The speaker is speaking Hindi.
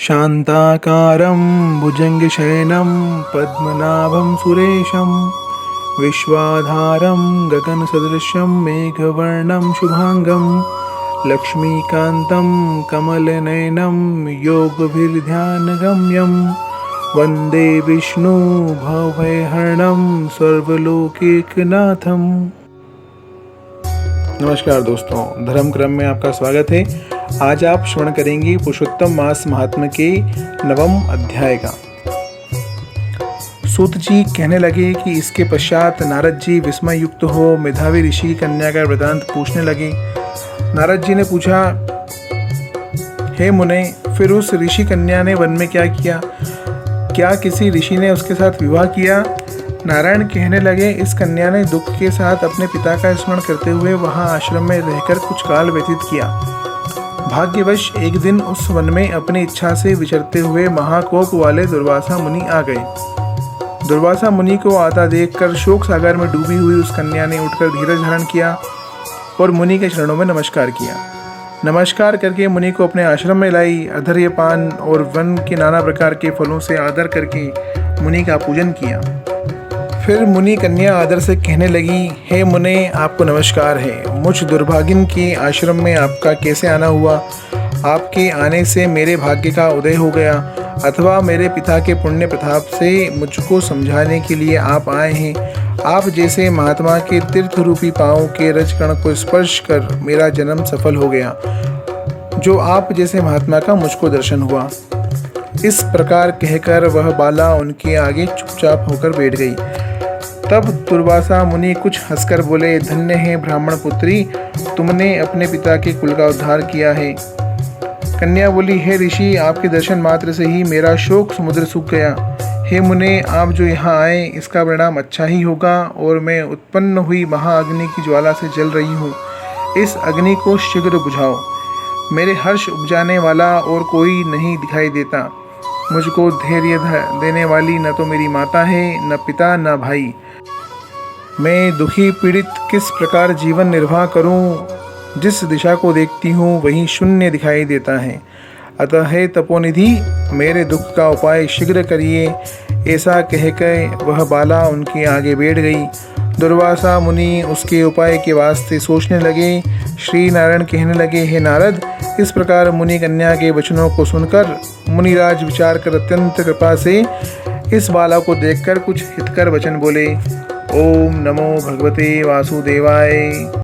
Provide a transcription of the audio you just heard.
शान्ताकारं भुजङ्गशयनं पद्मनाभं सुरेशं विश्वाधारं गगनसदृशं मेघवर्णं शुभांगं लक्ष्मीकान्तं कमलनयनं योगभिर्ध्यानगम्यं वन्दे विष्णु भवभयहरणं सर्वलोकैकनाथम्। नमस्कार दोस्तों, धर्म क्रम में आपका स्वागत है। आज आप श्रवण करेंगे पुरुषोत्तम मास महात्म्य के 9वें अध्याय का। सूत जी कहने लगे कि इसके पश्चात नारद जी विस्मय युक्त हो मेधावी ऋषि कन्या का वृतांत पूछने लगे। नारद जी ने पूछा, हे मुने, फिर उस ऋषि कन्या ने वन में क्या किया? क्या किसी ऋषि ने उसके साथ विवाह किया? नारायण कहने लगे, इस कन्या ने दुख के साथ अपने पिता का स्मरण करते हुए वहां आश्रम में रहकर कुछ काल व्यतीत किया। भाग्यवश एक दिन उस वन में अपनी इच्छा से विचरते हुए महाकोप वाले दुर्वासा मुनि आ गए। दुर्वासा मुनि को आता देखकर शोक सागर में डूबी हुई उस कन्या ने उठकर धीरज धारण किया और मुनि के चरणों में नमस्कार किया। नमस्कार करके मुनि को अपने आश्रम में लाई। अर्घ्यपान और वन के नाना प्रकार के फलों से आदर करके मुनि का पूजन किया। फिर मुनि कन्या आदर से कहने लगी, हे मुने, आपको नमस्कार है। मुझ दुर्भागिन के आश्रम में आपका कैसे आना हुआ? आपके आने से मेरे भाग्य का उदय हो गया अथवा मेरे पिता के पुण्य प्रताप से मुझको समझाने के लिए आप आए हैं? आप जैसे महात्मा के तीर्थ रूपी पाँव के रजकण को स्पर्श कर मेरा जन्म सफल हो गया, जो आप जैसे महात्मा का मुझको दर्शन हुआ। इस प्रकार कहकर वह बाला उनके आगे चुपचाप होकर बैठ गई। तब दुर्वासा मुनि कुछ हंसकर बोले, धन्य है ब्राह्मण पुत्री, तुमने अपने पिता के कुल का उद्धार किया है। कन्या बोली, हे ऋषि, आपके दर्शन मात्र से ही मेरा शोक समुद्र सूख गया। हे मुने, आप जो यहाँ आए इसका परिणाम अच्छा ही होगा और मैं उत्पन्न हुई महाअग्नि की ज्वाला से जल रही हूँ। इस अग्नि को शीघ्र बुझाओ। मेरे हर्ष उपजाने वाला और कोई नहीं दिखाई देता। मुझको धैर्य देने वाली न तो मेरी माता है, न पिता, न भाई। मैं दुखी पीड़ित किस प्रकार जीवन निर्वाह करूं? जिस दिशा को देखती हूं वहीं शून्य दिखाई देता है। अतः हे तपोनिधि, मेरे दुख का उपाय शीघ्र करिए। ऐसा कहकर वह बाला उनके आगे बैठ गई। दुर्वासा मुनि उसके उपाय के वास्ते सोचने लगे। श्री नारायण कहने लगे, हे नारद, इस प्रकार मुनि कन्या के वचनों को सुनकर मुनिराज विचार कर अत्यंत कृपा से इस बाला को देखकर कुछ हितकर वचन बोले। ओम नमो भगवते वासुदेवाय।